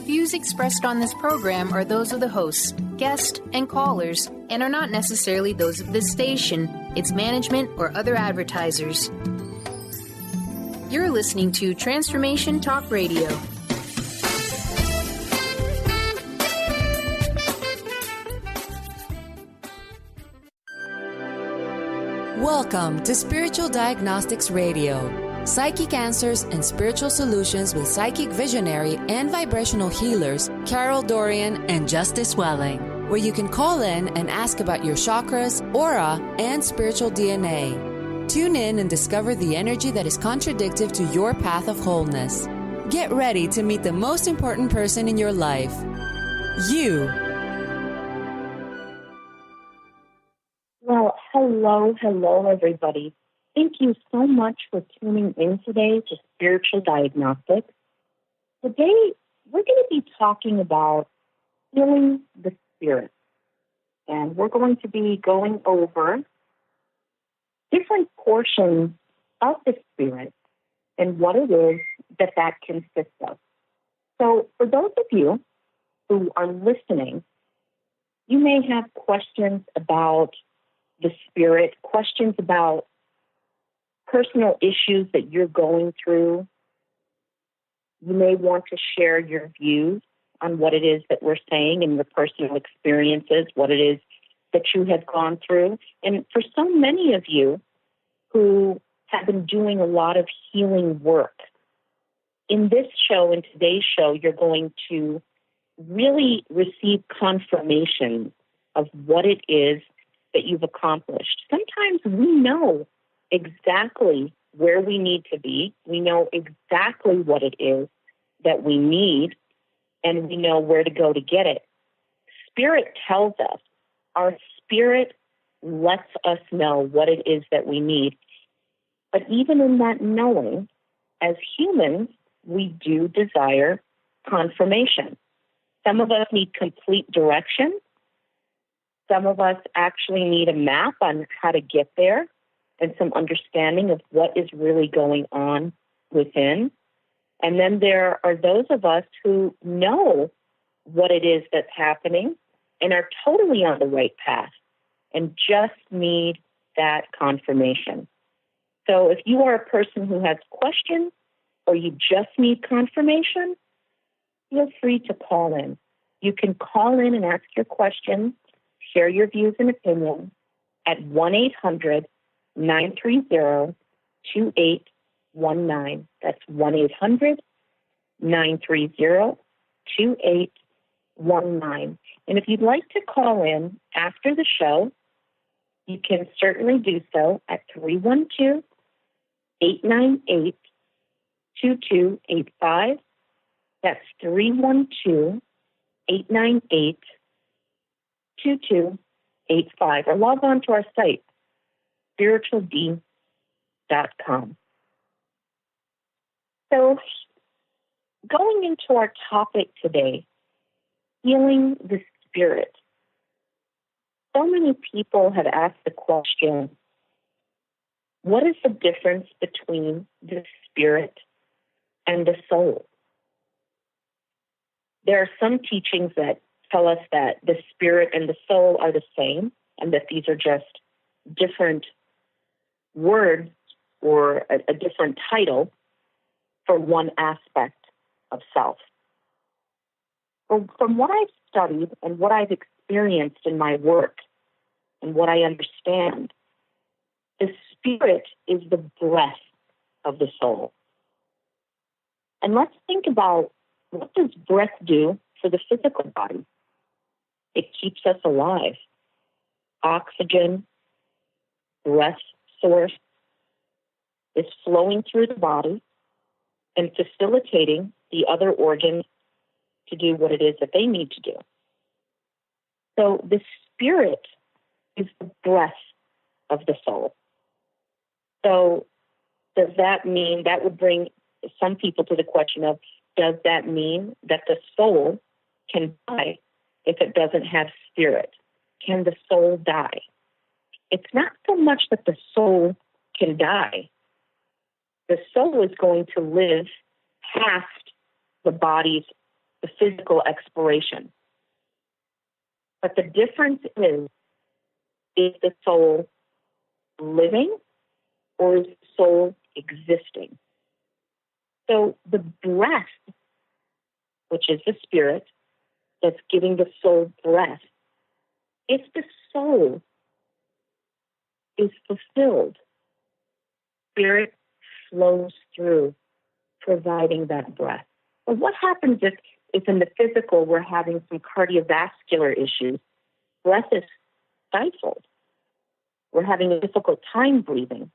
views expressed on this program are those of the hosts, guests, and callers, and are not necessarily those of this station, its management, or other advertisers. You're listening to Transformation Talk Radio. Welcome to Spiritual Diagnostics Radio. Psychic answers and spiritual solutions with psychic visionary and vibrational healers Carol Dorian and Justice Welling, where you can call in and ask about your chakras, aura, and spiritual DNA. Tune in and discover the energy that is contradictive to your path of wholeness. Get ready to meet the most important person in your life, you. Well, hello, everybody. Thank you so much for tuning in today to Spiritual Diagnostics. Today, we're going to be talking about healing the spirit. And we're going to be going over different portions of the spirit and what it is that consists of. So for those of you who are listening, you may have questions about the spirit, questions about personal issues that you're going through. You may want to share your views on what it is that we're saying and your personal experiences, what it is that you have gone through. And for so many of you who have been doing a lot of healing work, in this show, in today's show, you're going to really receive confirmation of what it is that you've accomplished. Sometimes we know exactly where we need to be. We know exactly what it is that we need, and we know where to go to get it. Spirit tells us. Our spirit lets us know what it is that we need. But even in that knowing, as humans, we do desire confirmation. Some of us need complete direction. Some of us actually need a map on how to get there and some understanding of what is really going on within. And then there are those of us who know what it is that's happening and are totally on the right path and just need that confirmation. So if you are a person who has questions or you just need confirmation, feel free to call in. You can call in and ask your questions, share your views and opinions at 1-800-930-2819. That's 1-800-930-2819. And if you'd like to call in after the show, you can certainly do so at 312-898-2285. That's 312-898-2285. Or log on to our site, spirituald.com. So going into our topic today, healing the spirit. So many people have asked the question, what is the difference between the spirit and the soul? There are some teachings that tell us that the spirit and the soul are the same and that these are just different words or a different title for one aspect of self. From what I've studied and what I've experienced in my work and what I understand, the spirit is the breath of the soul. And let's think about, what does breath do for the physical body? It keeps us alive. Oxygen, breath source, is flowing through the body and facilitating the other organs to do what it is that they need to do. So the spirit is the breath of the soul. So does that mean, that would bring some people to the question of, does that mean that the soul can die if it doesn't have spirit? Can the soul die? It's not so much that the soul can die. The soul is going to live past the body's the physical exploration. But the difference is the soul living or is the soul existing? So the breath, which is the spirit that's giving the soul breath, if the soul is fulfilled, spirit flows through, providing that breath. But what happens if in the physical we're having some cardiovascular issues? Breath is stifled. We're having a difficult time breathing.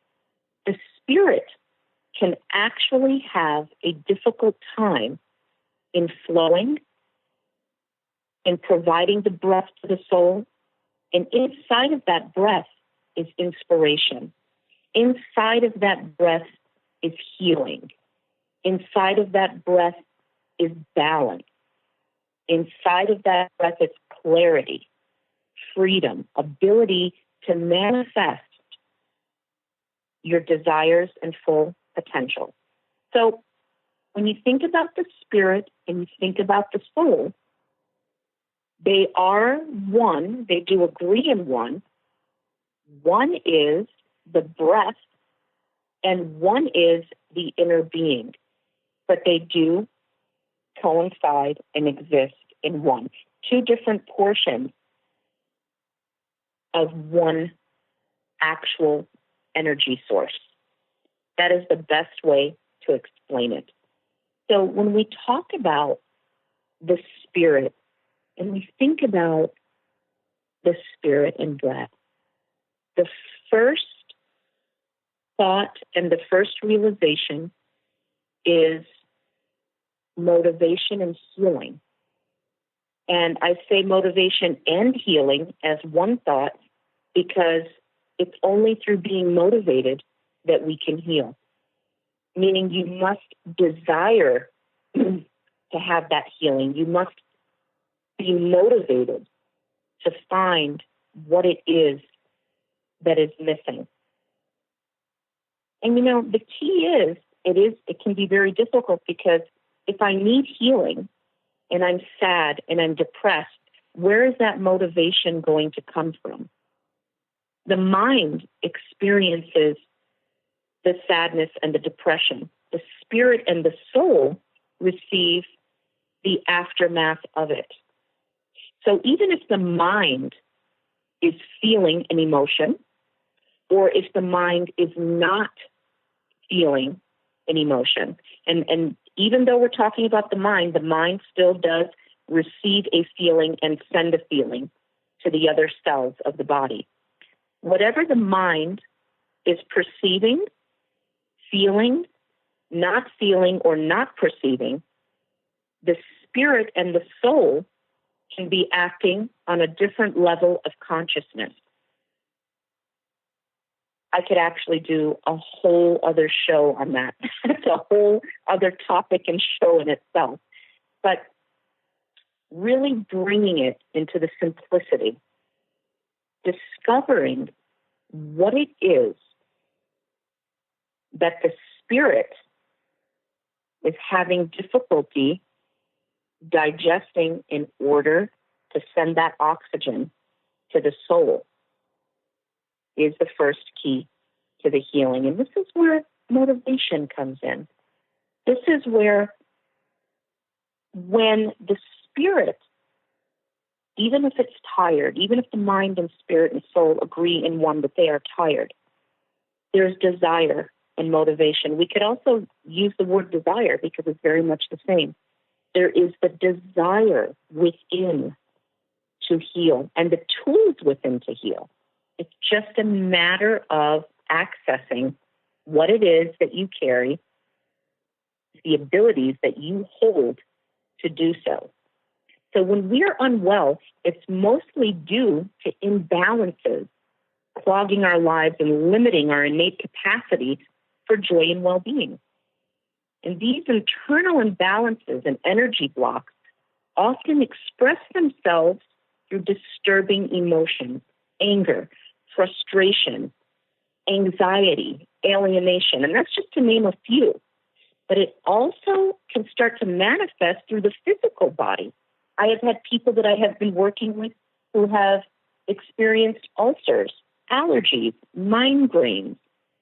The spirit can actually have a difficult time in flowing, in providing the breath to the soul. And inside of that breath is inspiration. Inside of that breath is healing. Inside of that breath is balance. Inside of that breath is clarity, freedom, ability to manifest your desires and full potential. So when you think about the spirit and you think about the soul, they are one. They do agree in one. One is the breath and one is the inner being. But they do coincide and exist in one. Two different portions of one actual energy source. That is the best way to explain it. So when we talk about the spirit and we think about the spirit and breath, the first thought and the first realization is motivation and healing. And I say motivation and healing as one thought because it's only through being motivated that we can heal. Meaning you must desire to have that healing. You must be motivated to find what it is that is missing. And the key is, it can be very difficult because if I need healing and I'm sad and I'm depressed, where is that motivation going to come from? The mind experiences the sadness and the depression. The spirit and the soul receive the aftermath of it. So even if the mind is feeling an emotion, or if the mind is not feeling an emotion, and even though we're talking about the mind still does receive a feeling and send a feeling to the other cells of the body. Whatever the mind is perceiving, feeling, not feeling, or not perceiving, the spirit and the soul can be acting on a different level of consciousness. I could actually do a whole other show on that. It's a whole other topic and show in itself. But really bringing it into the simplicity, discovering what it is that the spirit is having difficulty digesting in order to send that oxygen to the soul is the first key to the healing. And this is where motivation comes in. This is where when the spirit, even if it's tired, even if the mind and spirit and soul agree in one that they are tired, there's desire and motivation. We could also use the word desire because it's very much the same. There is the desire within to heal and the tools within to heal. It's just a matter of accessing what it is that you carry, the abilities that you hold to do so. So when we're unwell, it's mostly due to imbalances clogging our lives and limiting our innate capacity for joy and well-being. And these internal imbalances and energy blocks often express themselves through disturbing emotions, anger, frustration, anxiety, alienation, and that's just to name a few. but it also can start to manifest through the physical body. I have had people that I have been working with who have experienced ulcers, allergies, migraines,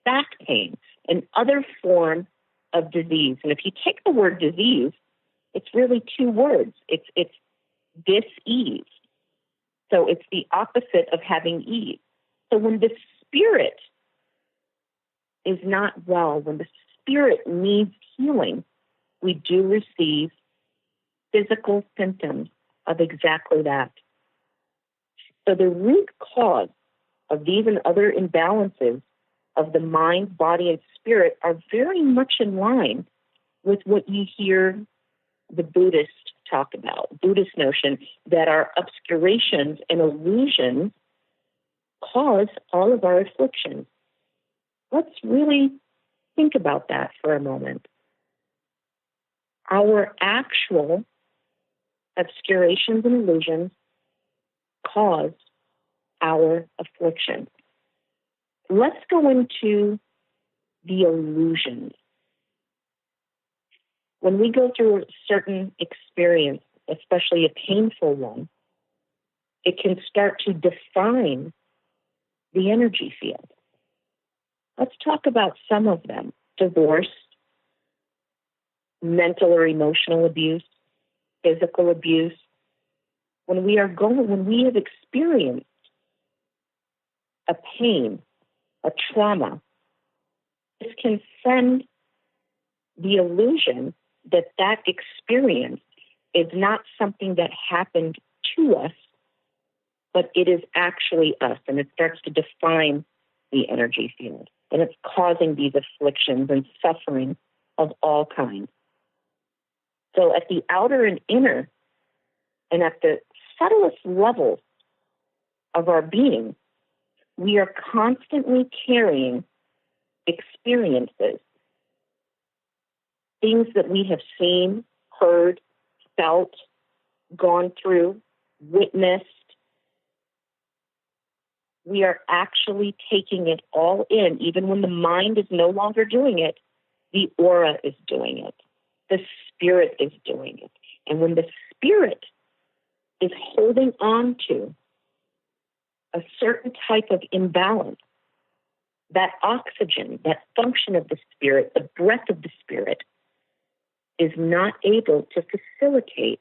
back pain, and other form of disease. And if you take the word disease, it's really two words. It's dis-ease. So it's the opposite of having ease. So when the spirit is not well, when the spirit needs healing, we do receive physical symptoms of exactly that. So the root cause of these and other imbalances of the mind, body, and spirit are very much in line with what you hear the Buddhists talk about, Buddhist notion that our obscurations and illusions cause all of our afflictions. Let's really think about that for a moment. Our actual obscurations and illusions cause our affliction. Let's go into the illusions. When we go through a certain experience, especially a painful one, it can start to define the energy field. Let's talk about some of them. Divorce, mental or emotional abuse, physical abuse. When we have experienced a pain, a trauma, this can send the illusion that that experience is not something that happened to us, but it is actually us, and it starts to define the energy field, and it's causing these afflictions and suffering of all kinds. So at the outer and inner, and at the subtlest levels of our being, we are constantly carrying experiences, things that we have seen, heard, felt, gone through, witnessed. We are actually taking it all in. Even when the mind is no longer doing it, the aura is doing it. The spirit is doing it. And when the spirit is holding on to a certain type of imbalance, that oxygen, that function of the spirit, the breath of the spirit, is not able to facilitate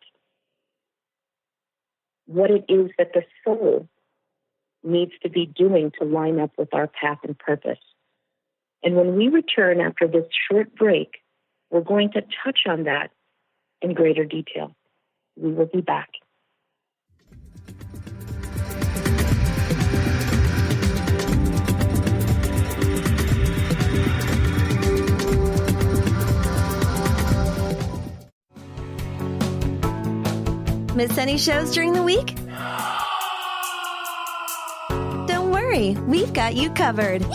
what it is that the soul needs to be doing to line up with our path and purpose. And when we return after this short break, we're going to touch on that in greater detail. We will be back. Miss any shows during the week? Don't worry, we've got you covered.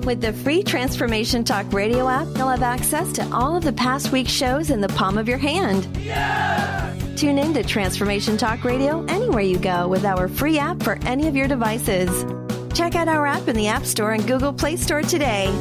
With the free Transformation Talk radio app, you'll have access to all of the past week's shows in the palm of your hand. Tune in to Transformation Talk Radio anywhere you go with our free app for any of your devices. Check out our app in the App Store and Google Play Store today.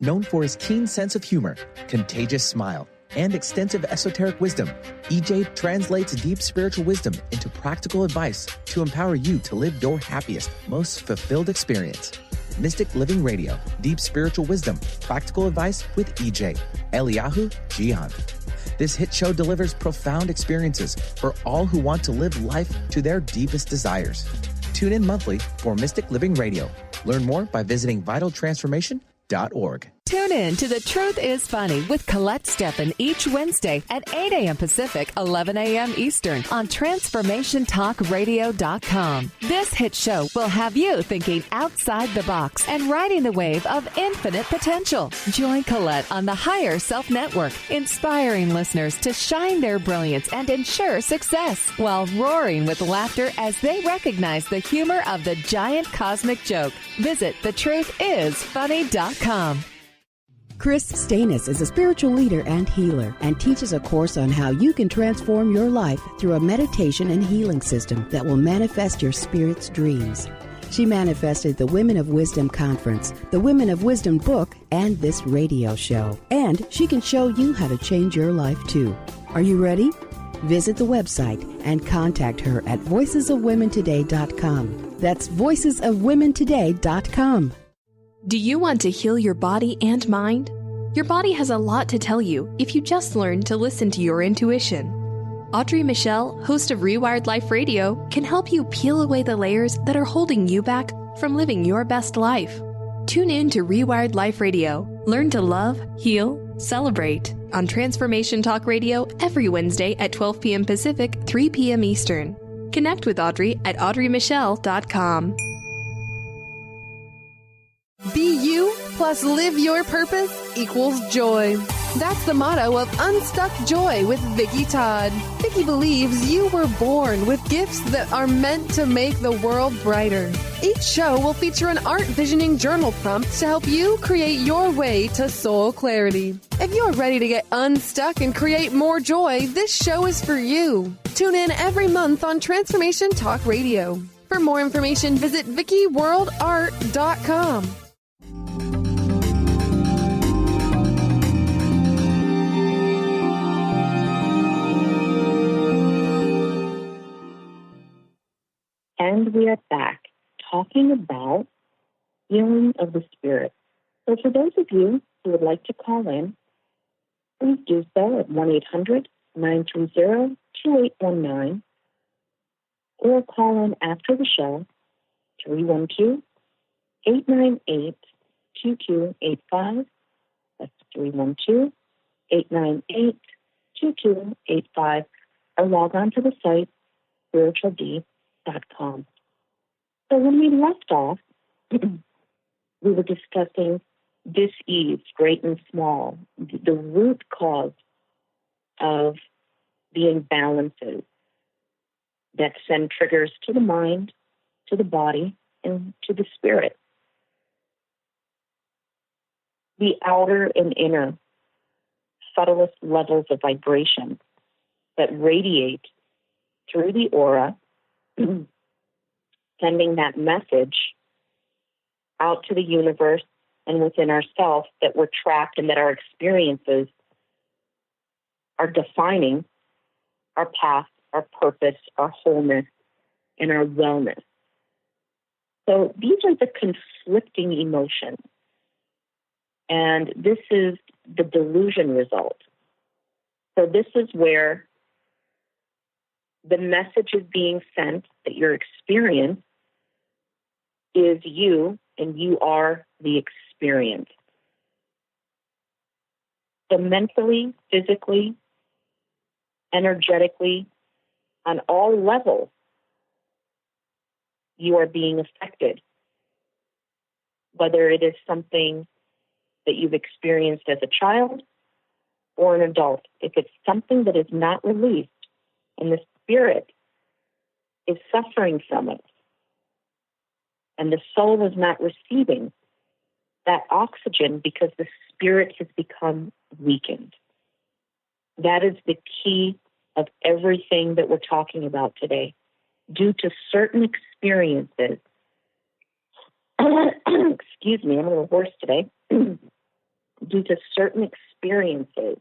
Known for his keen sense of humor, contagious smile, and extensive esoteric wisdom, EJ translates deep spiritual wisdom into practical advice to empower you to live your happiest, most fulfilled experience. Mystic Living Radio, Deep Spiritual Wisdom, Practical Advice with EJ, Eliyahu Jihan. This hit show delivers profound experiences for all who want to live life to their deepest desires. Tune in monthly for Mystic Living Radio. Learn more by visiting vitaltransformation.org. Tune in to The Truth is Funny with Colette Steffen each Wednesday at 8 a.m. Pacific, 11 a.m. Eastern on TransformationTalkRadio.com. This hit show will have you thinking outside the box and riding the wave of infinite potential. Join Colette on the Higher Self Network, inspiring listeners to shine their brilliance and ensure success while roaring with laughter as they recognize the humor of the giant cosmic joke. Visit thetruthисfunny.com. Chris Stanis is a spiritual leader and healer and teaches a course on how you can transform your life through a meditation and healing system that will manifest your spirit's dreams. She manifested the Women of Wisdom Conference, the Women of Wisdom book, and this radio show. And she can show you how to change your life too. Are you ready? Visit the website and contact her at voicesofwomentoday.com. That's voicesofwomentoday.com. Do you want to heal your body and mind? Your body has a lot to tell you if you just learn to listen to your intuition. Audrey Michelle, host of Rewired Life Radio, can help you peel away the layers that are holding you back from living your best life. Tune in to Rewired Life Radio. Learn to love, heal, celebrate on Transformation Talk Radio every Wednesday at 12 p.m. Pacific, 3 p.m. Eastern. Connect with Audrey at audreymichelle.com. Be you plus live your purpose equals joy. That's the motto of Unstuck Joy with Vicki Todd. Vicki believes you were born with gifts that are meant to make the world brighter. Each show will feature an art visioning journal prompt to help you create your way to soul clarity. If you're ready to get unstuck and create more joy, this show is for you. Tune in every month on Transformation Talk Radio. For more information, visit VickiWorldArt.com. And we are back talking about healing of the spirit. So for those of you who would like to call in, please do so at 1-800-930-2819 or call in after the show, 312-898-2285. That's 312-898-2285. Or log on to the site, spiritualdeep.com. So when we left off, we were discussing dis-ease, great and small, the root cause of the imbalances that send triggers to the mind, to the body, and to the spirit. The outer and inner, subtlest levels of vibration that radiate through the aura, sending that message out to the universe and within ourselves that we're trapped and that our experiences are defining our path, our purpose, our wholeness, and our wellness. So these are the conflicting emotions. And this is the delusion result. So this is where the message is being sent that your experience is you and you are the experience. So mentally, physically, energetically, on all levels, you are being affected. Whether it is something that you've experienced as a child or an adult, if it's something that is not released and the spirit is suffering from it, and the soul is not receiving that oxygen because the spirit has become weakened. That is the key of everything that we're talking about today. Due to certain experiences, excuse me, I'm a little hoarse today. Due to certain experiences,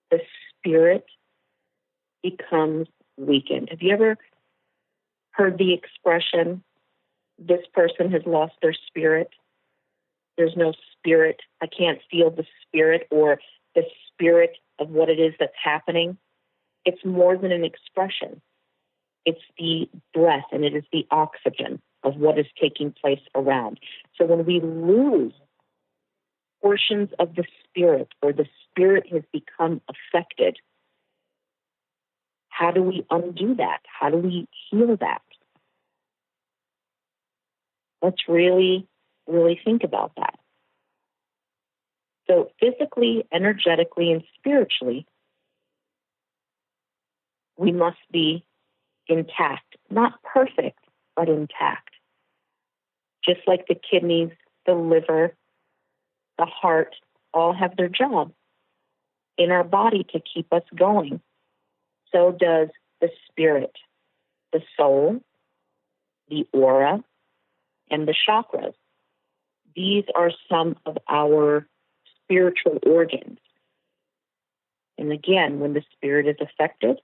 the spirit becomes weakened. Have you ever heard the expression, this person has lost their spirit? There's no spirit. I can't feel the spirit or the spirit of what it is that's happening. It's more than an expression. It's the breath and it is the oxygen of what is taking place around. So when we lose portions of the spirit or the spirit has become affected, how do we undo that? How do we heal that? Let's really, really think about that. So physically, energetically, and spiritually, we must be intact. Not perfect, but intact. Just like the kidneys, the liver, the heart, all have their job in our body to keep us going. So does the spirit, the soul, the aura, and the chakras. These are some of our spiritual organs. And again, when the spirit is affected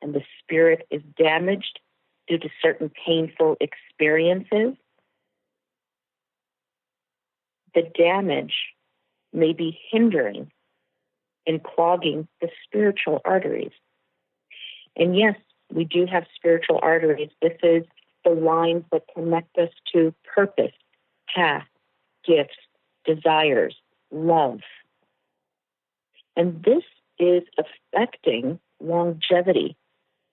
and the spirit is damaged due to certain painful experiences, the damage may be hindering and clogging the spiritual arteries. And yes, we do have spiritual arteries. This is the lines that connect us to purpose, path, gifts, desires, love. And this is affecting longevity.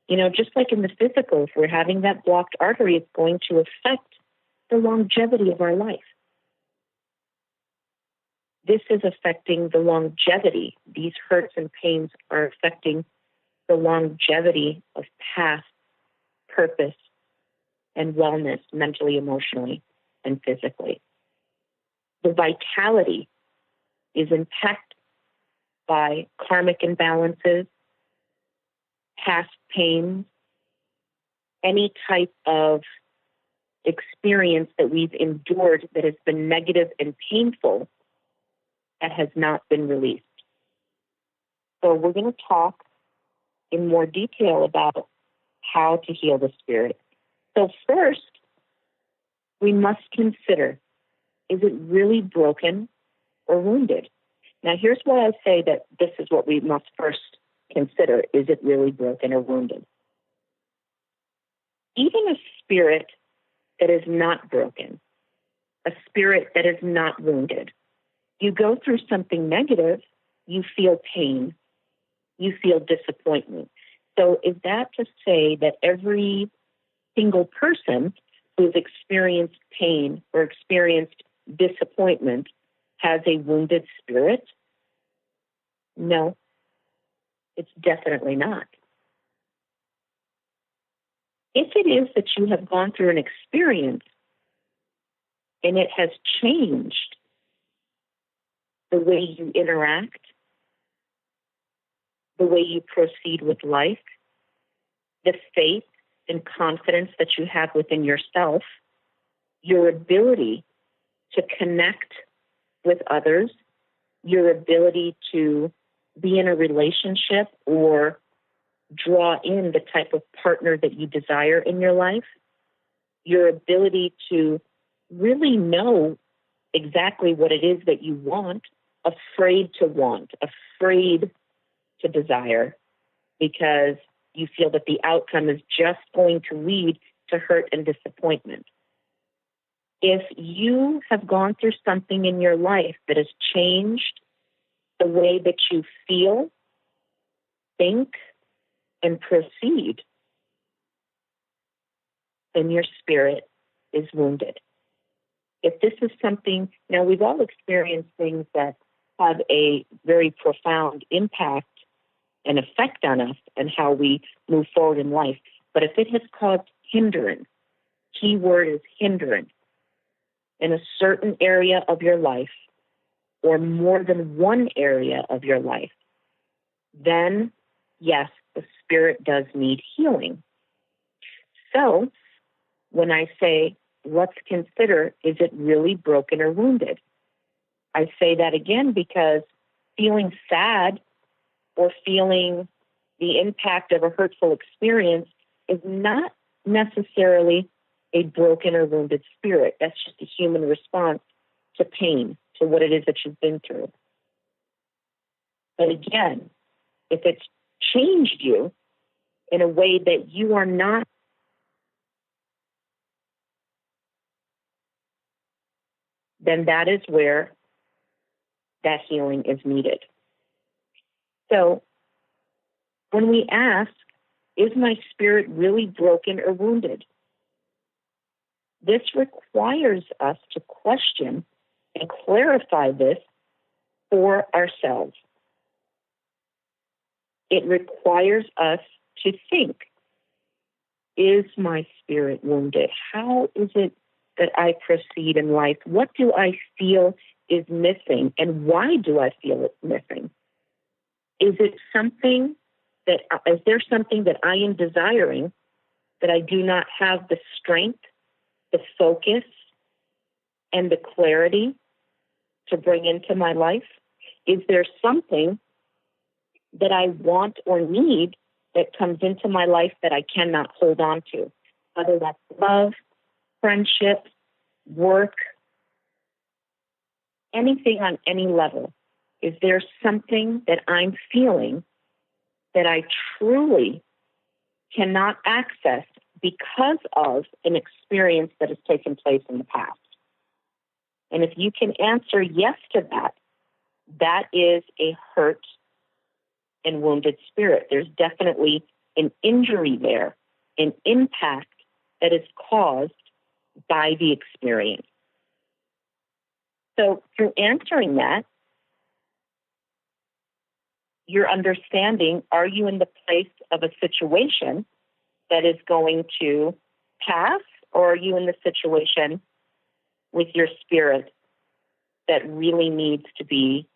You know, just like in the physical, if we're having that blocked artery, it's going to affect the longevity of our life. This is affecting the longevity. These hurts and pains are affecting the longevity of path, purpose, and wellness, mentally, emotionally, and physically. The vitality is impacted by karmic imbalances, past pains, any type of experience that we've endured that has been negative and painful that has not been released. So we're going to talk in more detail about how to heal the spirit. So first, we must consider, is it really broken or wounded? Now, here's why I say that this is what we must first consider. Is it really broken or wounded? Even a spirit that is not broken, a spirit that is not wounded, you go through something negative, you feel pain, you feel disappointment. So is that to say that every single person who's experienced pain or experienced disappointment has a wounded spirit? No, it's definitely not. If it is that you have gone through an experience and it has changed the way you interact, the way you proceed with life, the faith and confidence that you have within yourself, your ability to connect with others, your ability to be in a relationship or draw in the type of partner that you desire in your life, your ability to really know exactly what it is that you want, afraid to desire, because you feel that the outcome is just going to lead to hurt and disappointment. If you have gone through something in your life that has changed the way that you feel, think, and proceed, then your spirit is wounded. If this is something, now we've all experienced things that have a very profound impact and effect on us and how we move forward in life. But if it has caused hindrance, key word is hindrance, in a certain area of your life or more than one area of your life, then yes, the spirit does need healing. So when I say, let's consider, is it really broken or wounded? I say that again because feeling sad or feeling the impact of a hurtful experience is not necessarily a broken or wounded spirit. That's just a human response to pain, to what it is that you've been through. But again, if it's changed you in a way that you are not then that is where that healing is needed. So when we ask, is my spirit really broken or wounded? This requires us to question and clarify this for ourselves. It requires us to think, is my spirit wounded? How is it that I proceed in life? What do I feel is missing, and why do I feel it's missing? Is there something that I am desiring that I do not have the strength the focus and the clarity to bring into my life? Is there something that I want or need that comes into my life that I cannot hold on to? Whether that's love, friendship, work, anything on any level. Is there something that I'm feeling that I truly cannot access because of an experience that has taken place in the past? And if you can answer yes to that, that is a hurt and wounded spirit. There's definitely an injury there, an impact that is caused by the experience. So through answering that, you're understanding, are you in the place of a situation that is going to pass, or are you in the situation with your spirit that really needs to be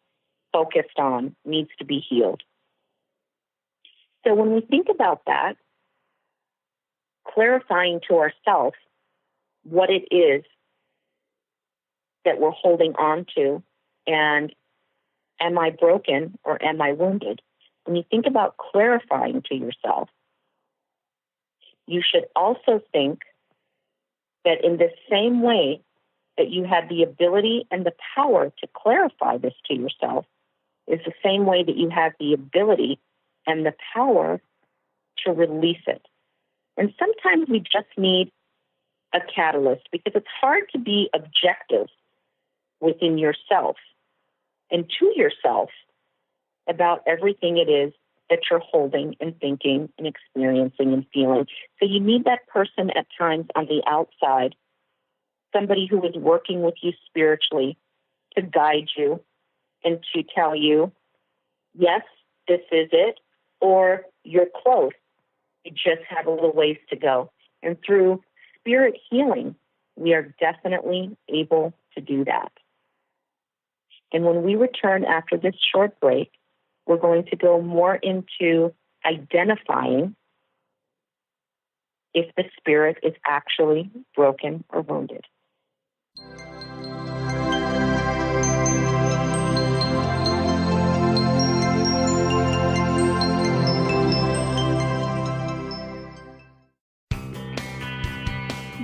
focused on, needs to be healed? So when we think about that, clarifying to ourselves what it is that we're holding on to, and am I broken or am I wounded? When you think about clarifying to yourself, you should also think that in the same way that you have the ability and the power to clarify this to yourself is the same way that you have the ability and the power to release it. And sometimes we just need a catalyst, because it's hard to be objective within yourself and to yourself about everything it is that you're holding and thinking and experiencing and feeling. So you need that person at times on the outside, somebody who is working with you spiritually to guide you and to tell you, yes, this is it, or you're close. You just have a little ways to go. And through spirit healing, we are definitely able to do that. And when we return after this short break, we're going to go more into identifying if the spirit is actually broken or wounded.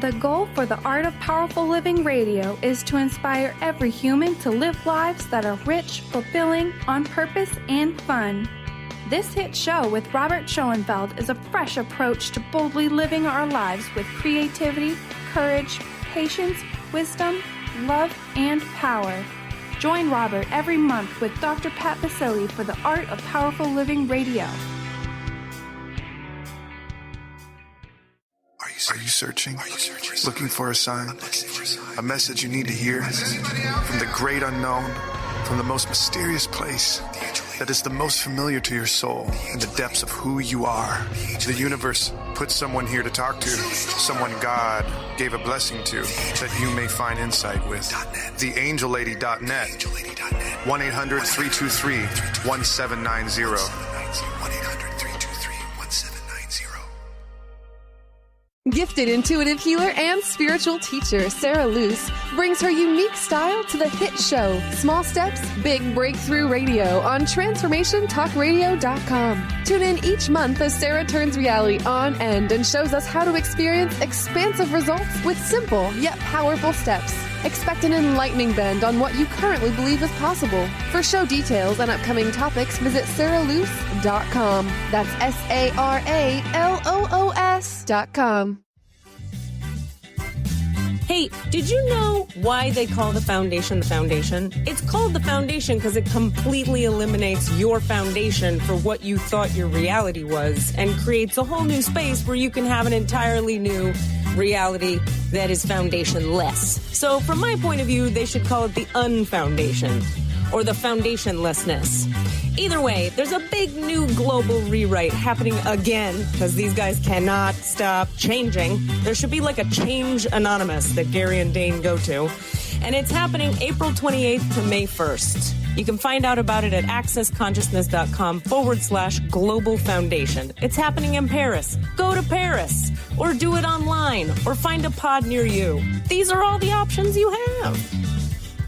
The goal for the Art of Powerful Living Radio is to inspire every human to live lives that are rich, fulfilling, on purpose, and fun. This hit show with Robert Schoenfeld is a fresh approach to boldly living our lives with creativity, courage, patience, wisdom, love, and power. Join Robert every month with Dr. Pat Basile for the Art of Powerful Living Radio. Are you searching? Looking for a sign? A message you need to hear? From the great unknown, from the most mysterious place that is the most familiar to your soul in the depths of who you are. The universe put someone here to talk to, someone God gave a blessing to, that you may find insight with. TheAngelLady.net, 1-800-323-1790. Gifted intuitive healer and spiritual teacher Sarah Luce brings her unique style to the hit show Small Steps, Big Breakthrough Radio on TransformationTalkRadio.com. Tune in each month as Sarah turns reality on end and shows us how to experience expansive results with simple yet powerful steps. Expect an enlightening bend on what you currently believe is possible. For show details and upcoming topics, visit SarahLuce.com. That's SarahLoos.com. Hey, did you know why they call the foundation? It's called the foundation because it completely eliminates your foundation for what you thought your reality was and creates a whole new space where you can have an entirely new reality that is foundationless. So from my point of view, they should call it the unfoundation or the foundationlessness. Either way, there's a big new global rewrite happening again because these guys cannot stop changing. There should be like a Change Anonymous that Gary and Dane go to. and it's happening April 28th to May 1st. You can find out about it at accessconsciousness.com/Global Foundation. It's happening in Paris. Go to Paris, or do it online, or find a pod near you. These are all the options you have.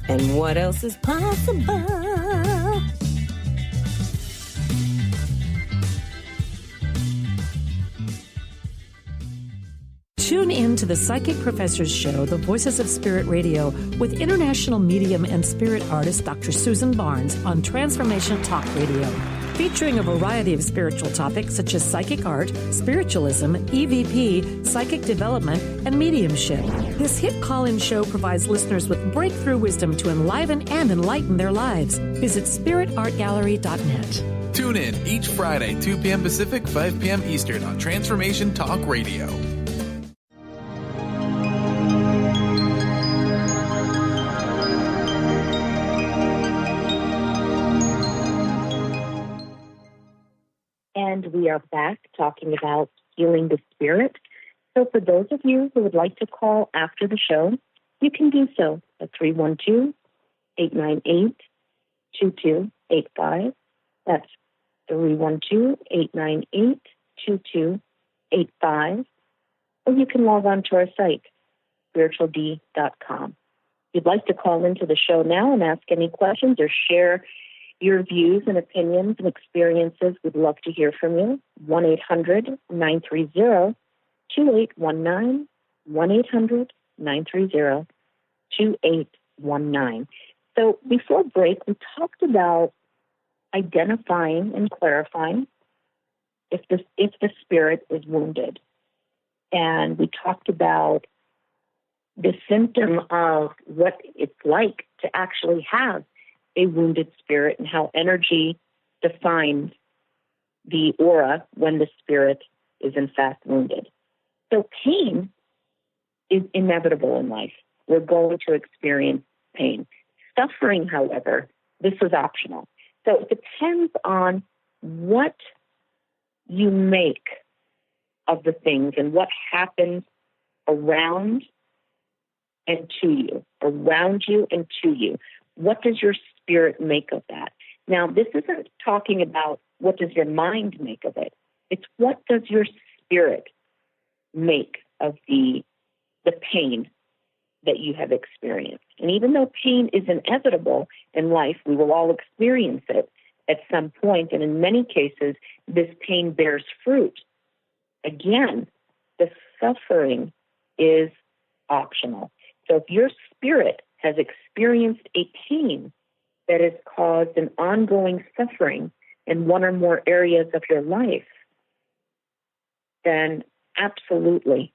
And what else is possible? Tune in to the Psychic Professors Show, The Voices of Spirit Radio, with international medium and spirit artist Dr. Susan Barnes on Transformation Talk Radio, featuring a variety of spiritual topics such as psychic art, spiritualism, EVP, psychic development, and mediumship. This hit call-in show provides listeners with breakthrough wisdom to enliven and enlighten their lives. Visit spiritartgallery.net. Tune in each Friday, 2 p.m. Pacific, 5 p.m. Eastern on Transformation Talk Radio. And we are back talking about healing the spirit. So for those of you who would like to call after the show, you can do so at 312-898-2285. That's 312-898-2285. Or you can log on to our site, spirituald.com. If you'd like to call into the show now and ask any questions or share your views and opinions and experiences, we'd love to hear from you. 1-800-930-2819, 1-800-930-2819. So before break, we talked about identifying and clarifying if the spirit is wounded. And we talked about the symptom of what it's like to actually have a wounded spirit and how energy defines the aura when the spirit is in fact wounded. So pain is inevitable in life. We're going to experience pain. Suffering, however, this is optional. So it depends on what you make of the things and what happens around and to you, around you and to you. What does your spirit make of that? Now, this isn't talking about what does your mind make of it. It's what does your spirit make of the pain that you have experienced. And even though pain is inevitable in life, we will all experience it at some point. And in many cases, this pain bears fruit. Again, the suffering is optional. So if your spirit has experienced a pain that has caused an ongoing suffering in one or more areas of your life, then absolutely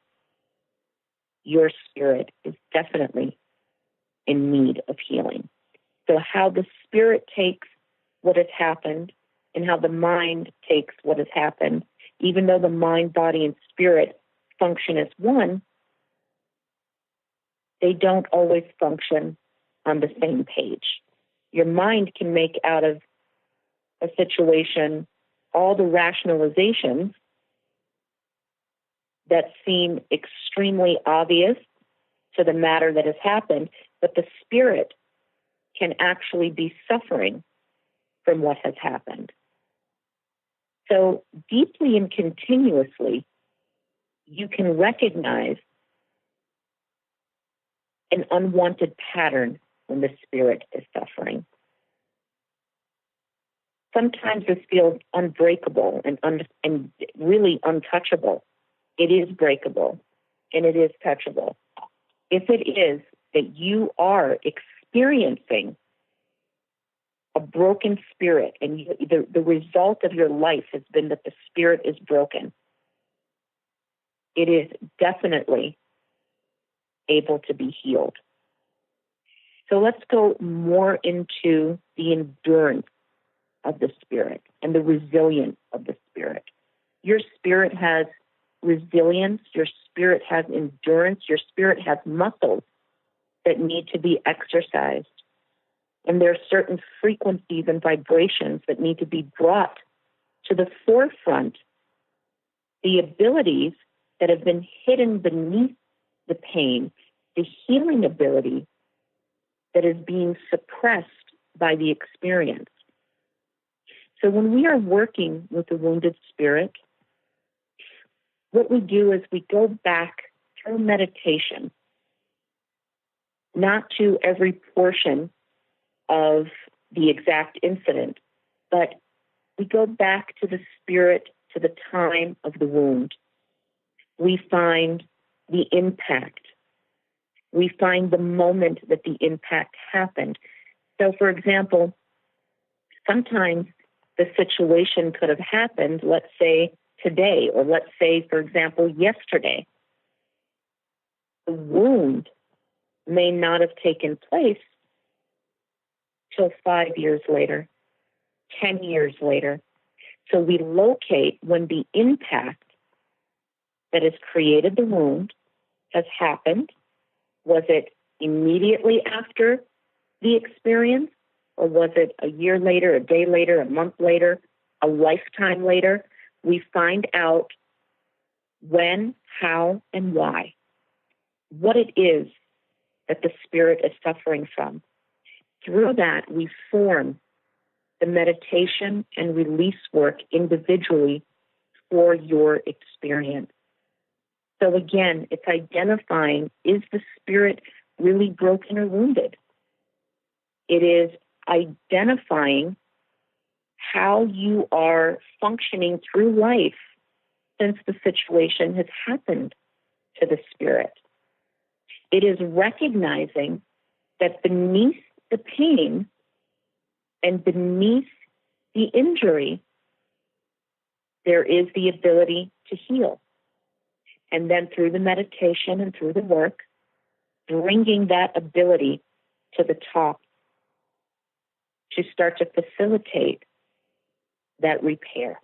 your spirit is definitely in need of healing. So how the spirit takes what has happened and how the mind takes what has happened, even though the mind, body, and spirit function as one, they don't always function on the same page. Your mind can make out of a situation all the rationalizations that seem extremely obvious to the matter that has happened, but the spirit can actually be suffering from what has happened. So deeply and continuously, you can recognize an unwanted pattern when the spirit is suffering. Sometimes this feels unbreakable and really untouchable. It is breakable and it is touchable. If it is that you are experiencing a broken spirit and the result of your life has been that the spirit is broken, it is definitely able to be healed. So let's go more into the endurance of the spirit and the resilience of the spirit. Your spirit has resilience, your spirit has endurance, your spirit has muscles that need to be exercised. And there are certain frequencies and vibrations that need to be brought to the forefront. The abilities that have been hidden beneath the pain, the healing ability that is being suppressed by the experience. So when we are working with the wounded spirit, what we do is we go back through meditation, not to every portion of the exact incident, but we go back to the spirit, to the time of the wound. We find the impact. We find the moment that the impact happened. So, for example, sometimes the situation could have happened, let's say, today, or let's say, for example, yesterday. The wound may not have taken place till 5 years later, 10 years later. So we locate when the impact that has created the wound has happened. Was it immediately after the experience, or was it a year later, a day later, a month later, a lifetime later? We find out when, how, and why, what it is that the spirit is suffering from. Through that, we form the meditation and release work individually for your experience. So again, it's identifying, is the spirit really broken or wounded? It is identifying how you are functioning through life since the situation has happened to the spirit. It is recognizing that beneath the pain and beneath the injury, there is the ability to heal. And then through the meditation and through the work, bringing that ability to the top to start to facilitate that repair.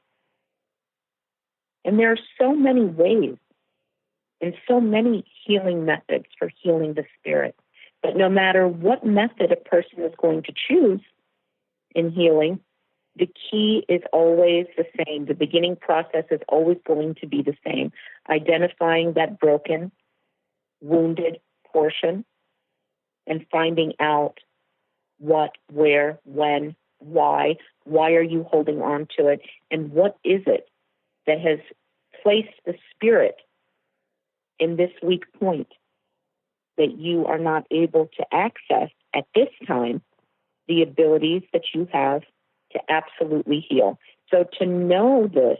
And there are so many ways and so many healing methods for healing the spirit. But no matter what method a person is going to choose in healing, the key is always the same. The beginning process is always going to be the same. Identifying that broken, wounded portion and finding out what, where, when, why are you holding on to it, and what is it that has placed the spirit in this weak point that you are not able to access at this time the abilities that you have to absolutely heal. So to know this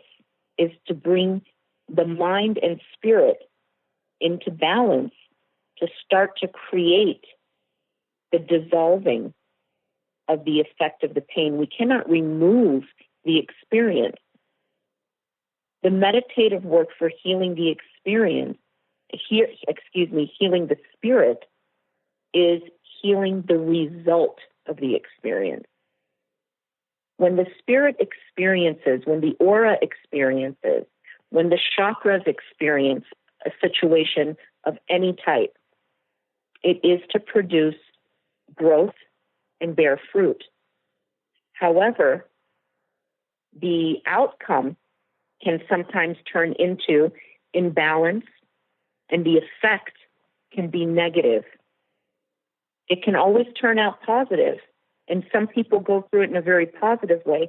is to bring the mind and spirit into balance to start to create the dissolving of the effect of the pain. We cannot remove the experience. The meditative work for healing the experience, healing the spirit, is healing the result of the experience. When the spirit experiences, when the aura experiences, when the chakras experience a situation of any type, it is to produce growth and bear fruit. However, the outcome can sometimes turn into imbalance, and the effect can be negative. It can always turn out positive, and some people go through it in a very positive way.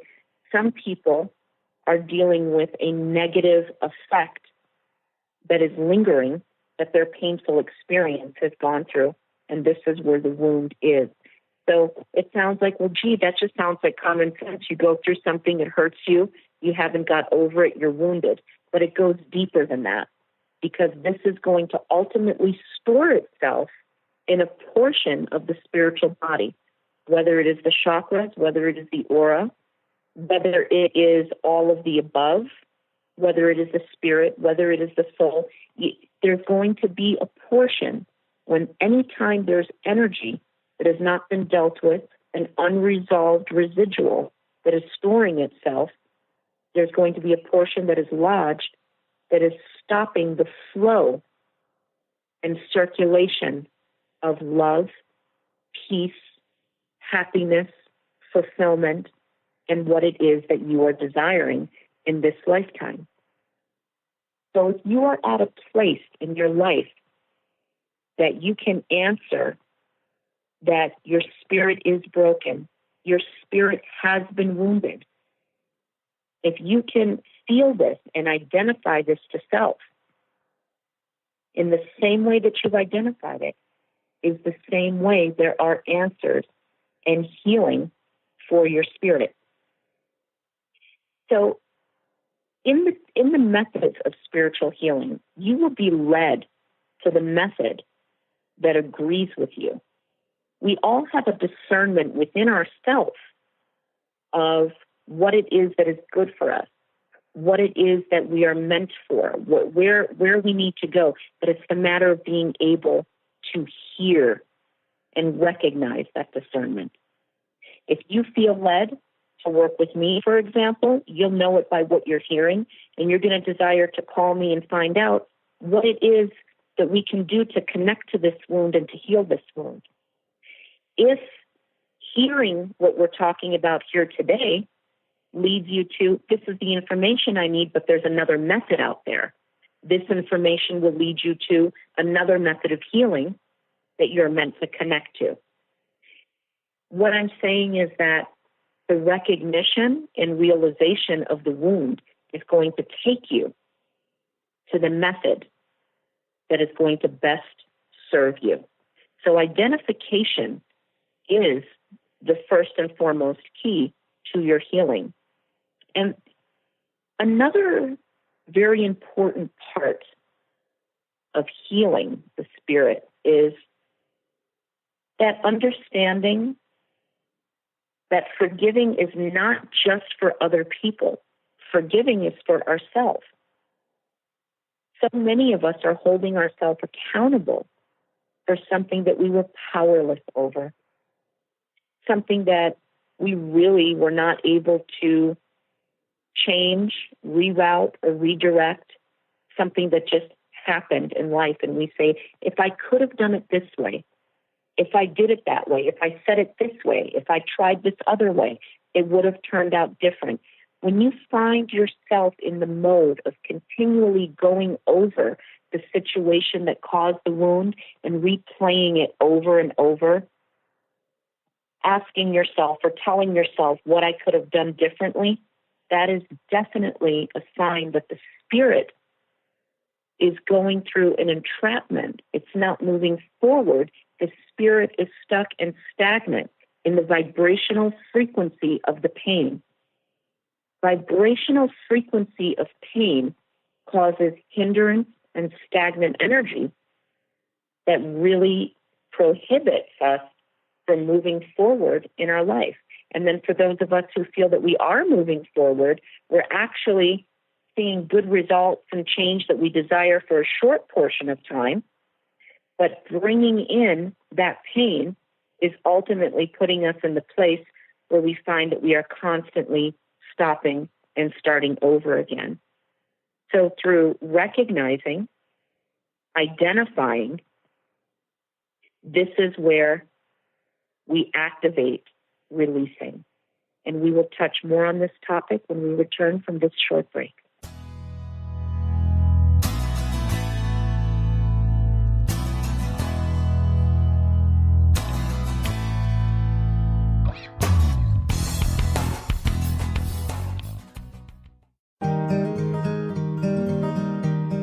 Some people are dealing with a negative effect that is lingering, that their painful experience has gone through, and this is where the wound is. So it sounds like, well, gee, that just sounds like common sense. You go through something, it hurts you, you haven't got over it, you're wounded. But it goes deeper than that, because this is going to ultimately store itself in a portion of the spiritual body, whether it is the chakras, whether it is the aura, whether it is all of the above, whether it is the spirit, whether it is the soul. There's going to be a portion when any time there's energy that has not been dealt with, an unresolved residual that is storing itself, there's going to be a portion that is lodged that is stopping the flow and circulation of love, peace, happiness, fulfillment, and what it is that you are desiring in this lifetime. So if you are at a place in your life that you can answer that your spirit is broken. Your spirit has been wounded. If you can feel this and identify this to self in the same way that you've identified it, is the same way there are answers and healing for your spirit. So in the methods of spiritual healing, you will be led to the method that agrees with you. We all have a discernment within ourselves of what it is that is good for us, what it is that we are meant for, where we need to go. But it's a matter of being able to hear and recognize that discernment. If you feel led to work with me, for example, you'll know it by what you're hearing, and you're going to desire to call me and find out what it is that we can do to connect to this wound and to heal this wound. If hearing what we're talking about here today leads you to, this is the information I need, but there's another method out there, this information will lead you to another method of healing that you're meant to connect to. What I'm saying is that the recognition and realization of the wound is going to take you to the method that is going to best serve you. So identification is the first and foremost key to your healing. And another very important part of healing the spirit is that understanding that forgiving is not just for other people. Forgiving is for ourselves. So many of us are holding ourselves accountable for something that we were powerless over, something that we really were not able to change, reroute, or redirect, something that just happened in life. And we say, if I could have done it this way, if I did it that way, if I said it this way, if I tried this other way, it would have turned out different. When you find yourself in the mode of continually going over the situation that caused the wound and replaying it over and over, asking yourself or telling yourself what I could have done differently, that is definitely a sign that the spirit is going through an entrapment. It's not moving forward. The spirit is stuck and stagnant in the vibrational frequency of the pain. Vibrational frequency of pain causes hindrance and stagnant energy that really prohibits us from moving forward in our life. And then for those of us who feel that we are moving forward, we're actually seeing good results and change that we desire for a short portion of time. But bringing in that pain is ultimately putting us in the place where we find that we are constantly stopping and starting over again. So through recognizing, identifying, this is where we activate releasing. And we will touch more on this topic when we return from this short break.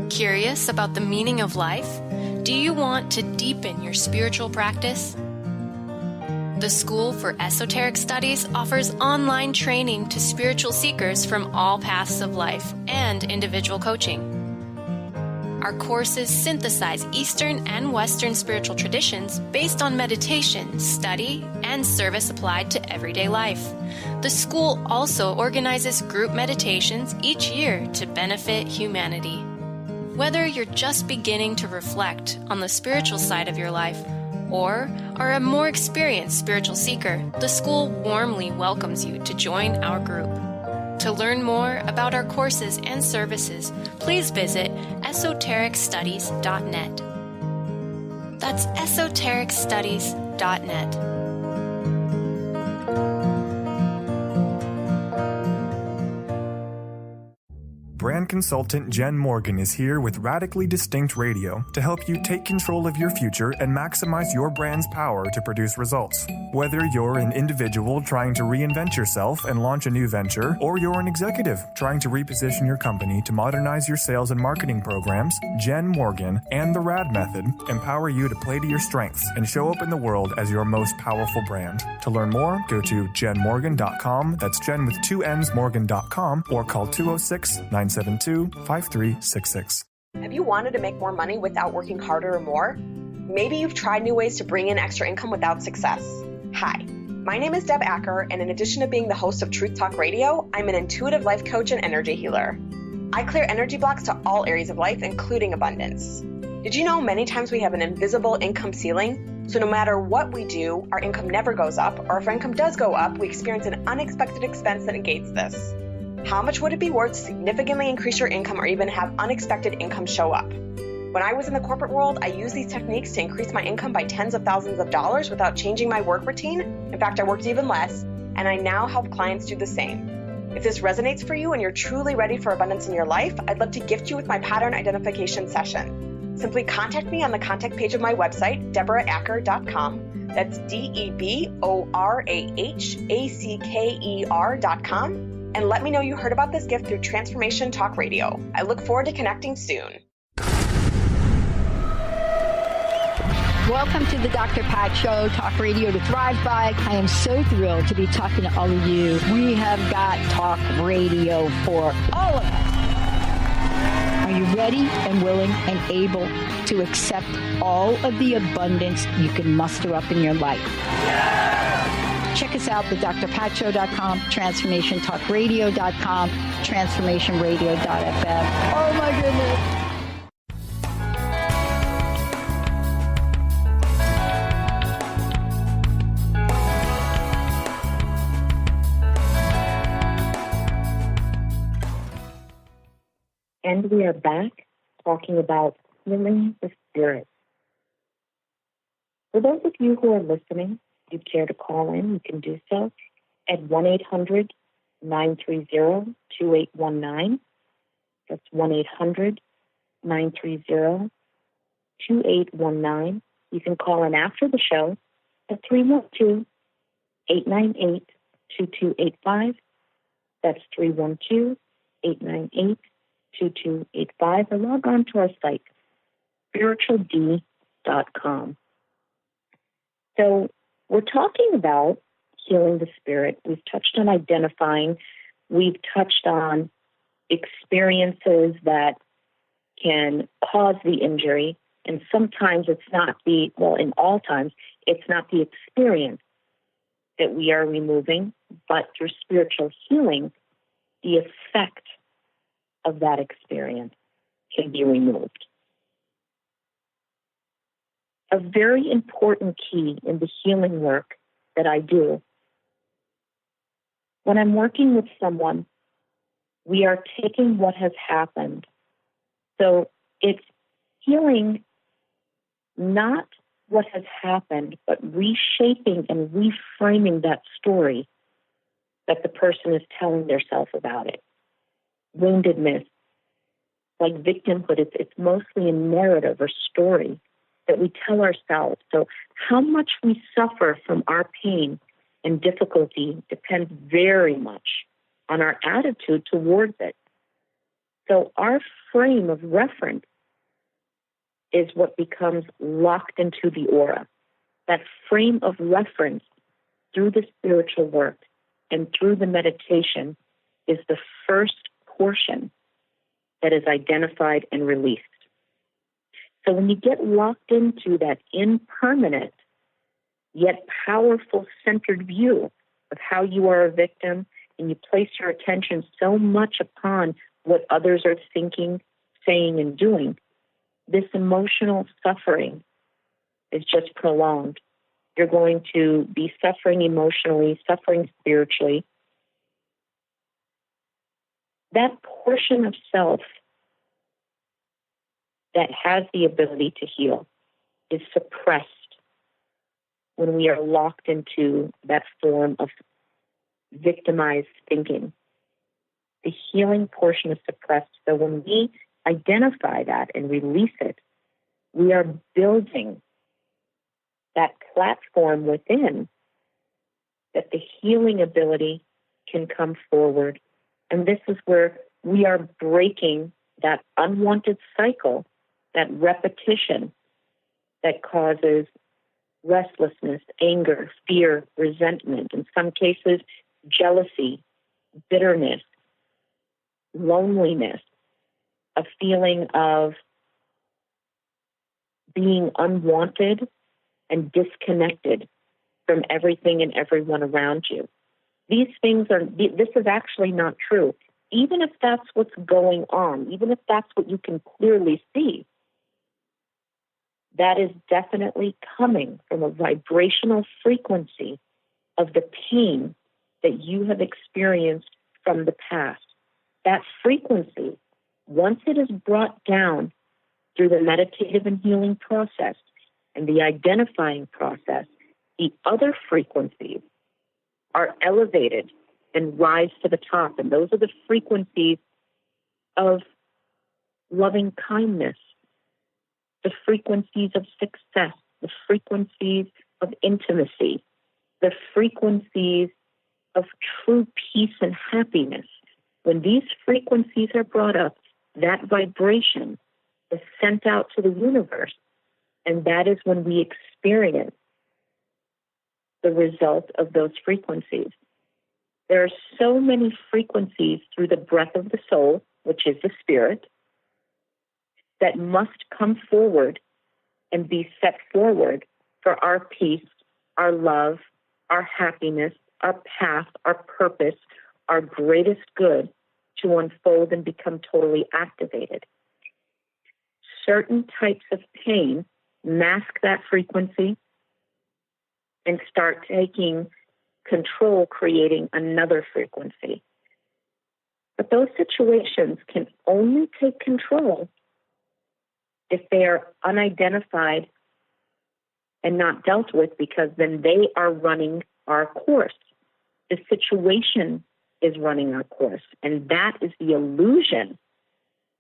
Curious about the meaning of life? Do you want to deepen your spiritual practice? The School for Esoteric Studies offers online training to spiritual seekers from all paths of life and individual coaching. Our courses synthesize Eastern and Western spiritual traditions based on meditation, study, and service applied to everyday life. The school also organizes group meditations each year to benefit humanity. Whether you're just beginning to reflect on the spiritual side of your life or are a more experienced spiritual seeker, the school warmly welcomes you to join our group. To learn more about our courses and services, please visit esotericstudies.net. That's esotericstudies.net. Brand consultant Jen Morgan is here with Radically Distinct Radio to help you take control of your future and maximize your brand's power to produce results. Whether you're an individual trying to reinvent yourself and launch a new venture, or you're an executive trying to reposition your company to modernize your sales and marketing programs, Jen Morgan and the RAD method empower you to play to your strengths and show up in the world as your most powerful brand. To learn more, go to jenmorgan.com. That's Jen with 2 N's, Morgan.com, or call 206-972-5366. Have you wanted to make more money without working harder or more? Maybe you've tried new ways to bring in extra income without success. Hi, my name is Deb Acker, and in addition to being the host of Truth Talk Radio, I'm an intuitive life coach and energy healer. I clear energy blocks to all areas of life, including abundance. Did you know many times we have an invisible income ceiling? So no matter what we do, our income never goes up, or if our income does go up, we experience an unexpected expense that negates this. How much would it be worth to significantly increase your income or even have unexpected income show up? When I was in the corporate world, I used these techniques to increase my income by tens of thousands of dollars without changing my work routine. In fact, I worked even less, and I now help clients do the same. If this resonates for you and you're truly ready for abundance in your life, I'd love to gift you with my pattern identification session. Simply contact me on the contact page of my website, DeborahAcker.com. That's DeborahAcker.com. And let me know you heard about this gift through Transformation Talk Radio. I look forward to connecting soon. Welcome to the Dr. Pat Show, Talk Radio to Thrive By. I am so thrilled to be talking to all of you. We have got talk radio for all of us. Are you ready and willing and able to accept all of the abundance you can muster up in your life? Check us out at drpatshow.com, transformationtalkradio.com, transformationradio.fm. Oh my goodness. And we are back talking about healing the spirit. For those of you who are listening, if you care to call in, you can do so at 1-800-930-2819. That's 1-800-930-2819. You can call in after the show at 312-898-2285. That's 312-898-2285, or log on to our site, spirituald.com. So we're talking about healing the spirit. We've touched on identifying. We've touched on experiences that can cause the injury. And sometimes it's not in all times, it's not the experience that we are removing, but through spiritual healing, the effect of that experience can be removed. A very important key in the healing work that I do, when I'm working with someone, we are taking what has happened. So it's healing not what has happened, but reshaping and reframing that story that the person is telling themselves about it. Woundedness, like victimhood, it's mostly a narrative or story that we tell ourselves. So how much we suffer from our pain and difficulty depends very much on our attitude towards it. So our frame of reference is what becomes locked into the aura. That frame of reference through the spiritual work and through the meditation is the first portion that is identified and released. So when you get locked into that impermanent yet powerful centered view of how you are a victim, and you place your attention so much upon what others are thinking, saying, and doing, this emotional suffering is just prolonged. You're going to be suffering emotionally, suffering spiritually. That portion of self that has the ability to heal is suppressed when we are locked into that form of victimized thinking. the healing portion is suppressed. So when we identify that and release it, we are building that platform within that the healing ability can come forward. And this is where we are breaking that unwanted cycle, that repetition that causes restlessness, anger, fear, resentment, in some cases, jealousy, bitterness, loneliness, a feeling of being unwanted and disconnected from everything and everyone around you. This is actually not true. Even if that's what's going on, even if that's what you can clearly see, that is definitely coming from a vibrational frequency of the pain that you have experienced from the past. That frequency, once it is brought down through the meditative and healing process and the identifying process, the other frequencies are elevated and rise to the top. And those are the frequencies of loving kindness, the frequencies of success, the frequencies of intimacy, the frequencies of true peace and happiness. When these frequencies are brought up, that vibration is sent out to the universe, and that is when we experience the result of those frequencies. There are so many frequencies through the breath of the soul, which is the spirit, that must come forward and be set forward for our peace, our love, our happiness, our path, our purpose, our greatest good to unfold and become totally activated. Certain types of pain mask that frequency and start taking control, creating another frequency. But those situations can only take control if they are unidentified and not dealt with, because then they are running our course. The situation is running our course, and that is the illusion.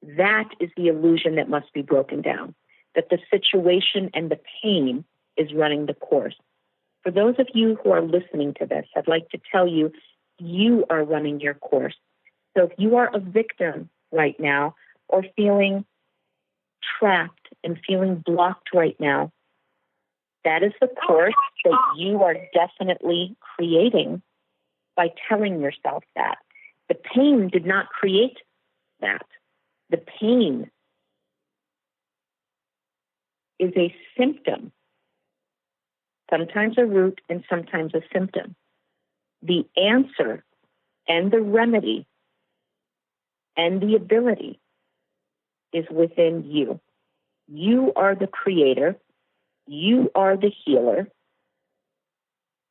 That is the illusion that must be broken down, that the situation and the pain is running the course. For those of you who are listening to this, I'd like to tell you, you are running your course. So if you are a victim right now or feeling trapped and feeling blocked right now, that is the course that you are definitely creating by telling yourself that. The pain did not create that. The pain is a symptom, sometimes a root and sometimes a symptom. The answer and the remedy and the ability is within you. You are the creator. You are the healer.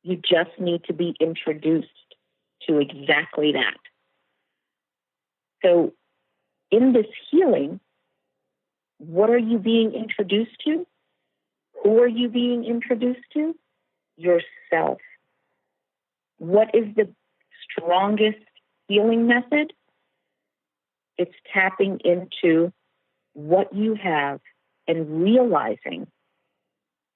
You just need to be introduced to exactly that. So in this healing, what are you being introduced to? Who are you being introduced to? Yourself. What is the strongest healing method? It's tapping into what you have and realizing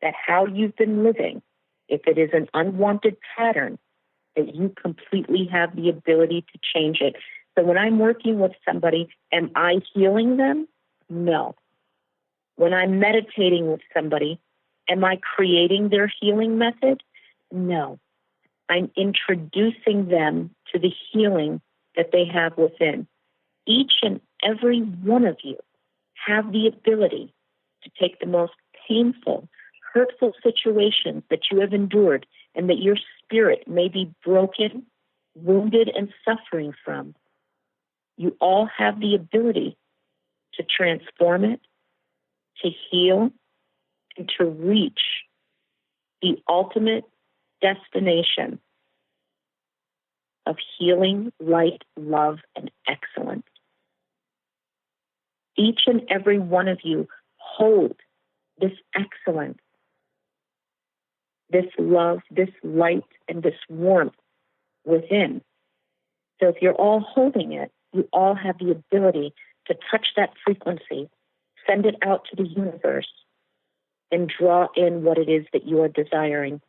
that how you've been living, if it is an unwanted pattern, that you completely have the ability to change it. So when I'm working with somebody, am I healing them? No. When I'm meditating with somebody, am I creating their healing method? No. I'm introducing them to the healing that they have within. Each and every one of you have the ability to take the most painful, hurtful situations that you have endured and that your spirit may be broken, wounded, and suffering from. You all have the ability to transform it, to heal, and to reach the ultimate destination of healing, light, love, and excellence. Each and every one of you hold this excellence, this love, this light, and this warmth within. So if you're all holding it, you all have the ability to touch that frequency, send it out to the universe, and draw in what it is that you are desiring.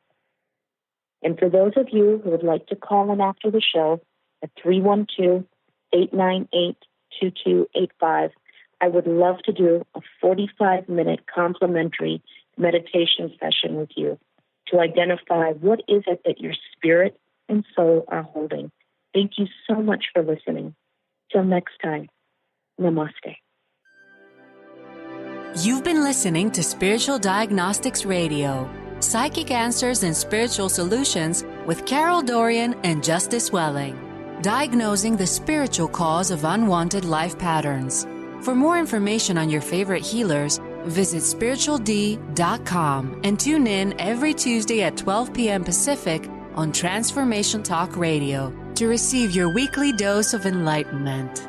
And for those of you who would like to call in after the show at 312-898-2285, I would love to do a 45-minute complimentary meditation session with you to identify what is it that your spirit and soul are holding. Thank you so much for listening. Till next time, namaste. You've been listening to Spiritual Diagnostics Radio, Psychic Answers and Spiritual Solutions with Carol Dorian and Justice Welling, diagnosing the spiritual cause of unwanted life patterns. For more information on your favorite healers, visit spirituald.com and tune in every Tuesday at 12 p.m. Pacific on Transformation Talk Radio to receive your weekly dose of enlightenment.